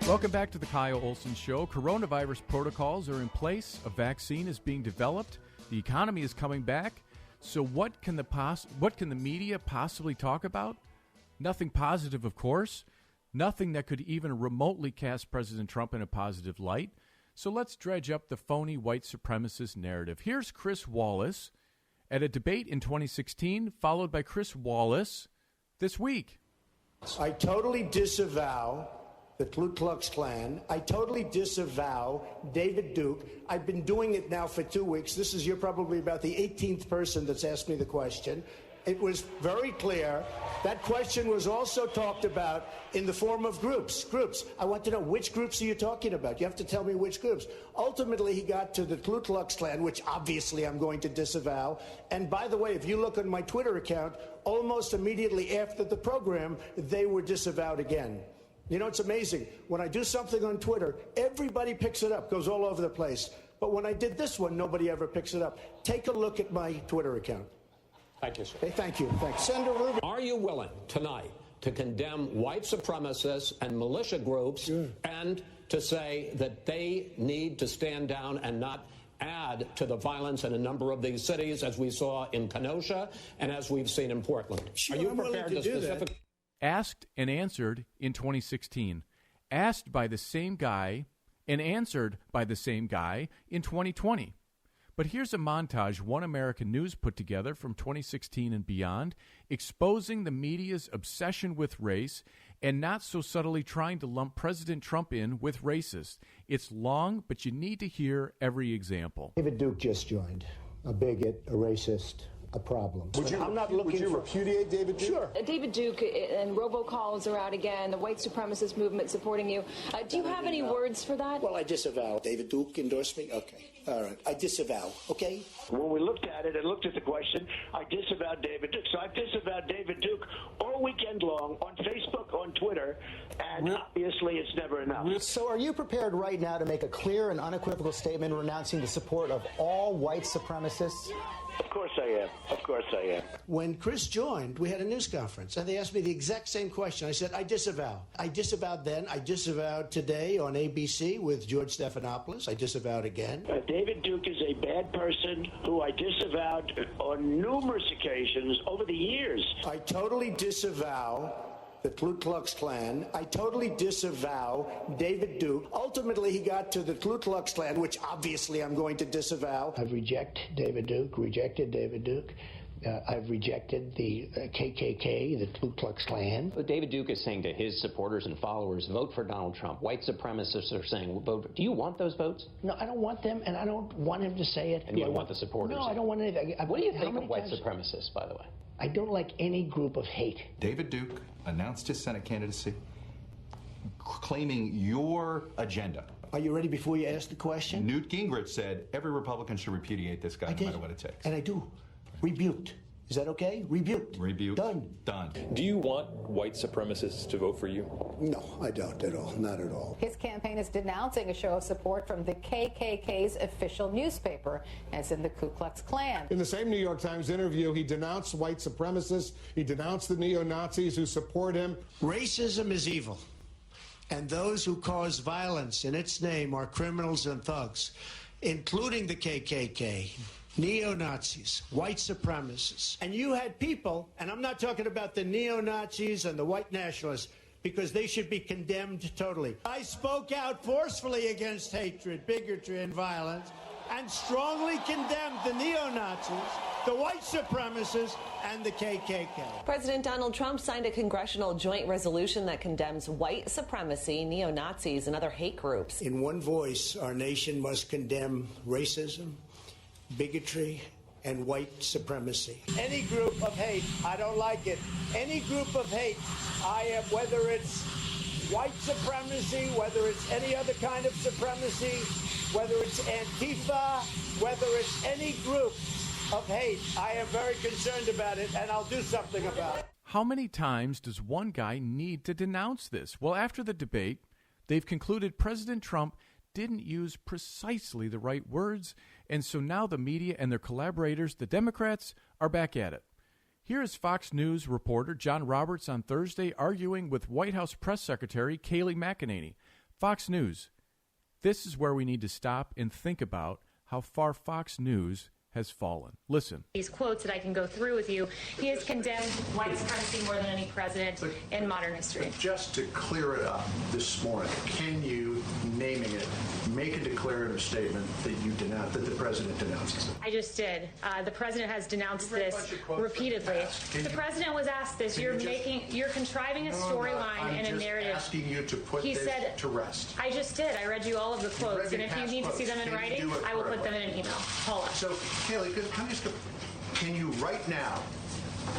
Welcome back to the Kyle Olson Show. Coronavirus protocols are in place. A vaccine is being developed. The economy is coming back. So what can the media possibly talk about? Nothing positive, of course. Nothing that could even remotely cast President Trump in a positive light. So let's dredge up the phony white supremacist narrative. Here's Chris Wallace at a debate in 2016, followed by Chris Wallace this week. I totally disavow the Ku Klux Klan. I totally disavow David Duke. I've been doing it now for 2 weeks. You're probably about the 18th person that's asked me the question. It was very clear. That question was also talked about in the form of groups. I want to know, which groups are you talking about? You have to tell me which groups. Ultimately, he got to the Ku Klux Klan, which obviously I'm going to disavow. And by the way, if you look on my Twitter account, almost immediately after the program, they were disavowed again. You know, it's amazing. When I do something on Twitter, everybody picks it up, goes all over the place. But when I did this one, nobody ever picks it up. Take a look at my Twitter account. Thank you, sir. Hey, thank you. Thanks. Senator Rubin. Are you willing tonight to condemn white supremacists and militia groups and to say that they need to stand down and not add to the violence in a number of these cities, as we saw in Kenosha and as we've seen in Portland? Sure, are you I'm prepared willing to do that. Asked and answered in 2016. Asked by the same guy and answered by the same guy in 2020. But here's a montage One American News put together from 2016 and beyond, exposing the media's obsession with race and not so subtly trying to lump President Trump in with racists. It's long, but you need to hear every example. David Duke just joined. A bigot, a racist, a problem. Would you repudiate David Duke? Sure. David Duke and robocalls are out again, the white supremacist movement supporting you. Do you have any words for that? Well, I disavow. David Duke endorsed me? Okay. All right. I disavow. Okay? When we looked at it and looked at the question, I disavowed David Duke. So I disavowed David Duke all weekend long on Facebook, on Twitter, and obviously it's never enough. So are you prepared right now to make a clear and unequivocal statement renouncing the support of all white supremacists? Of course I am. Of course I am. When Chris joined, we had a news conference, and they asked me the exact same question. I said, I disavow. I disavowed then. I disavowed today on ABC with George Stephanopoulos. I disavowed again. David Duke is a bad person who I disavowed on numerous occasions over the years. I totally disavow the Ku Klux Klan. I totally disavow David Duke. Ultimately, he got to the Ku Klux Klan, which obviously I'm going to disavow. I've rejected David Duke. I've rejected the KKK, the Ku Klux Klan. David Duke is saying to his supporters and followers, vote for Donald Trump. White supremacists are saying, vote. Do you want those votes? No, I don't want them, and I don't want him to say it. And you don't want the supporters? No, I don't want anything. What do you think of white supremacists, by the way? I don't like any group of hate. David Duke announced his Senate candidacy, claiming your agenda. Are you ready before you ask the question? Newt Gingrich said every Republican should repudiate this guy no matter what it takes. And I do. Rebuked. Is that okay? Rebuked. Done. Do you want white supremacists to vote for you? No, I don't at all. Not at all. His campaign is denouncing a show of support from the KKK's official newspaper, as in the Ku Klux Klan. In the same New York Times interview, he denounced white supremacists. He denounced the neo-Nazis who support him. Racism is evil, and those who cause violence in its name are criminals and thugs, including the KKK. Neo-Nazis, white supremacists. And you had people, and I'm not talking about the neo-Nazis and the white nationalists, because they should be condemned totally. I spoke out forcefully against hatred, bigotry, and violence, and strongly condemned the neo-Nazis, the white supremacists, and the KKK. President Donald Trump signed a congressional joint resolution that condemns white supremacy, neo-Nazis, and other hate groups. In one voice, our nation must condemn racism, bigotry, and white supremacy. Any group of hate, I don't like it. Any group of hate, I am, whether it's white supremacy, whether it's any other kind of supremacy, whether it's Antifa, whether it's any group of hate, I am very concerned about it, and I'll do something about it. How many times does one guy need to denounce this? Well, after the debate, they've concluded President Trump didn't use precisely the right words, and so now the media and their collaborators, the Democrats, are back at it. Here is Fox News reporter John Roberts on Thursday arguing with White House Press Secretary Kayleigh McEnany. Fox News. This is where we need to stop and think about how far Fox News has fallen. Listen. These quotes that I can go through with you. He has condemned white supremacy more than any president in modern history. Just to clear it up this morning, can you, naming it, make a declarative statement that you denounce, that the president denounces it? I just did. The president has denounced this repeatedly. The president was asked this. You're contriving a storyline and a narrative. I'm just asking you to put this to rest. I just did. I read you all of the quotes, and if you need to see them in writing, I will put them in an email. Paula. So, Kaylee, can you right now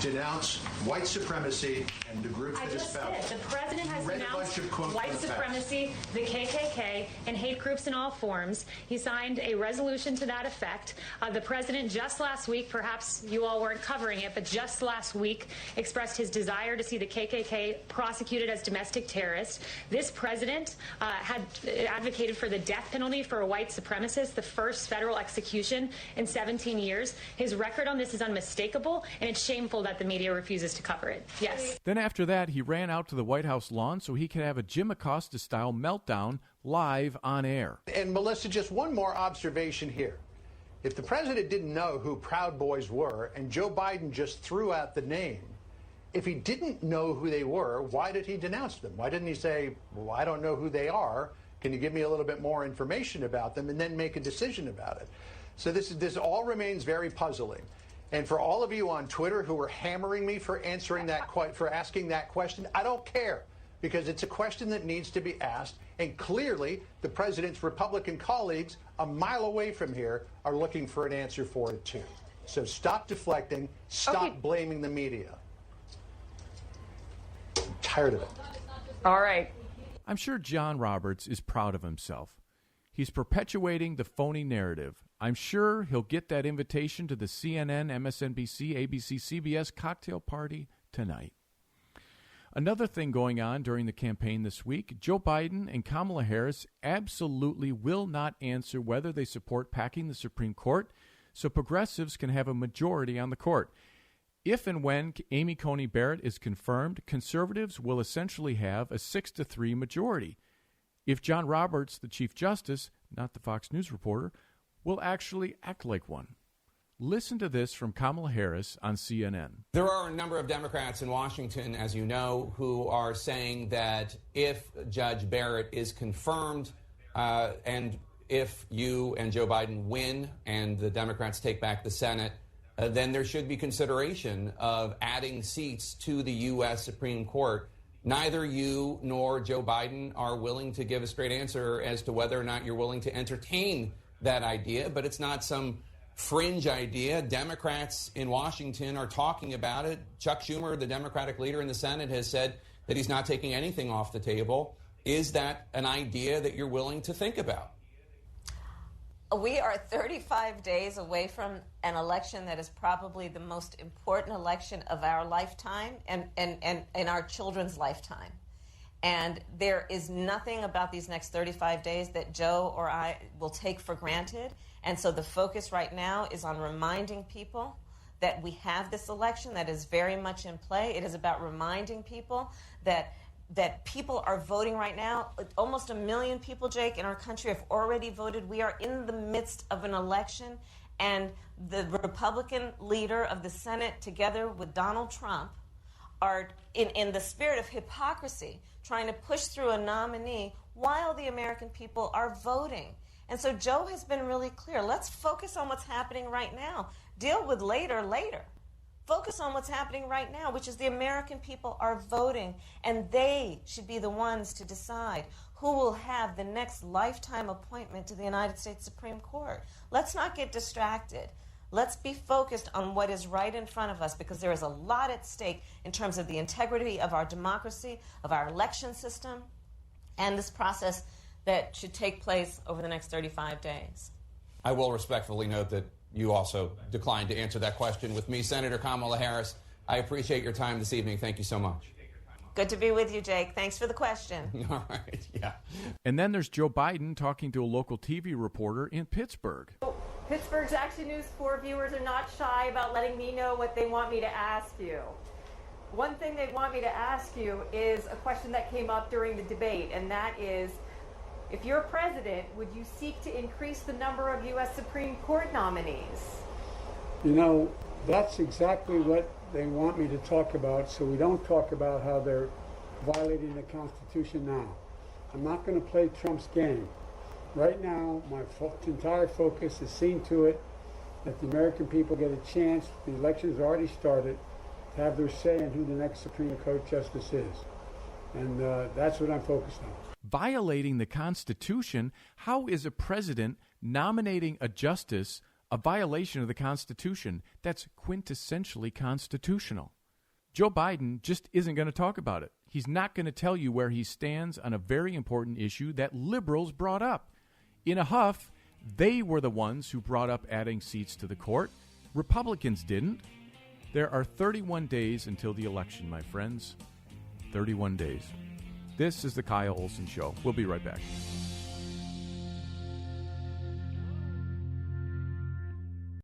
denounce white supremacy and the groups that espouse? The president has denounced white supremacy, the KKK, and hate groups in all forms. He signed a resolution to that effect. The president just last week, perhaps you all weren't covering it, but just last week expressed his desire to see the KKK prosecuted as domestic terrorists. This president had advocated for the death penalty for a white supremacist, the first federal execution in 17 years. His record on this is unmistakable, and it's shameful that the media refuses to cover it. Yes. Then after that, he ran out to the White House lawn so he could have a Jim Acosta-style meltdown live on air. And Melissa, just one more observation here. If the president didn't know who Proud Boys were and Joe Biden just threw out the name, if he didn't know who they were, why did he denounce them? Why didn't he say, well, I don't know who they are. Can you give me a little bit more information about them, and then make a decision about it? So this all remains very puzzling. And for all of you on Twitter who are hammering me for asking that question, I don't care, because it's a question that needs to be asked. And clearly, the president's Republican colleagues a mile away from here are looking for an answer for it too. So stop deflecting, stop blaming the media. I'm tired of it. All right. I'm sure John Roberts is proud of himself. He's perpetuating the phony narrative. I'm sure he'll get that invitation to the CNN, MSNBC, ABC, CBS cocktail party tonight. Another thing going on during the campaign this week, Joe Biden and Kamala Harris absolutely will not answer whether they support packing the Supreme Court so progressives can have a majority on the court. If and when Amy Coney Barrett is confirmed, conservatives will essentially have a 6-3 majority. If John Roberts, the Chief Justice, not the Fox News reporter, will actually act like one. Listen to this from Kamala Harris on CNN. There are a number of Democrats in Washington, as you know, who are saying that if Judge Barrett is confirmed and if you and Joe Biden win and the Democrats take back the Senate, then there should be consideration of adding seats to the U.S. Supreme Court. Neither you nor Joe Biden are willing to give a straight answer as to whether or not you're willing to entertain that idea, but it's not some fringe idea. Democrats in Washington are talking about it. Chuck Schumer, the Democratic leader in the Senate, has said that he's not taking anything off the table. Is that an idea that you're willing to think about? We are 35 days away from an election that is probably the most important election of our lifetime and our children's lifetime. And there is nothing about these next 35 days that Joe or I will take for granted. And so the focus right now is on reminding people that we have this election that is very much in play. It is about reminding people that people are voting right now. Almost 1 million people, Jake, in our country have already voted. We are in the midst of an election, and the Republican leader of the Senate, together with Donald Trump, are in the spirit of hypocrisy trying to push through a nominee while the American people are voting. And so Joe has been really clear. Let's focus on what's happening right now. Deal with later. Focus on what's happening right now, which is the American people are voting, and they should be the ones to decide who will have the next lifetime appointment to the United States Supreme Court. Let's not get distracted. Let's be focused on what is right in front of us, because there is a lot at stake in terms of the integrity of our democracy, of our election system, and this process that should take place over the next 35 days. I will respectfully note that you also declined to answer that question with me, Senator Kamala Harris. I appreciate your time this evening. Thank you so much. Good to be with you, Jake. Thanks for the question. All right, yeah. And then there's Joe Biden talking to a local TV reporter in Pittsburgh. Pittsburgh's Action News 4 viewers are not shy about letting me know what they want me to ask you. One thing they want me to ask you is a question that came up during the debate, and that is, If you're president, would you seek to increase the number of U.S. Supreme Court nominees? You know, that's exactly what they want me to talk about, so we don't talk about how they're violating the Constitution now. I'm not going to play Trump's game. Right now, my entire focus is seeing to it that the American people get a chance, the election's already started, to have their say in who the next Supreme Court justice is. And that's what I'm focused on. Violating the Constitution? How is a president nominating a justice a violation of the Constitution? That's quintessentially constitutional. Joe Biden just isn't going to talk about it. He's not going to tell you where he stands on a very important issue that liberals brought up. In a huff, they were the ones who brought up adding seats to the court. Republicans didn't. There are 31 days until the election, my friends. 31 days. This is the Kyle Olson Show. We'll be right back.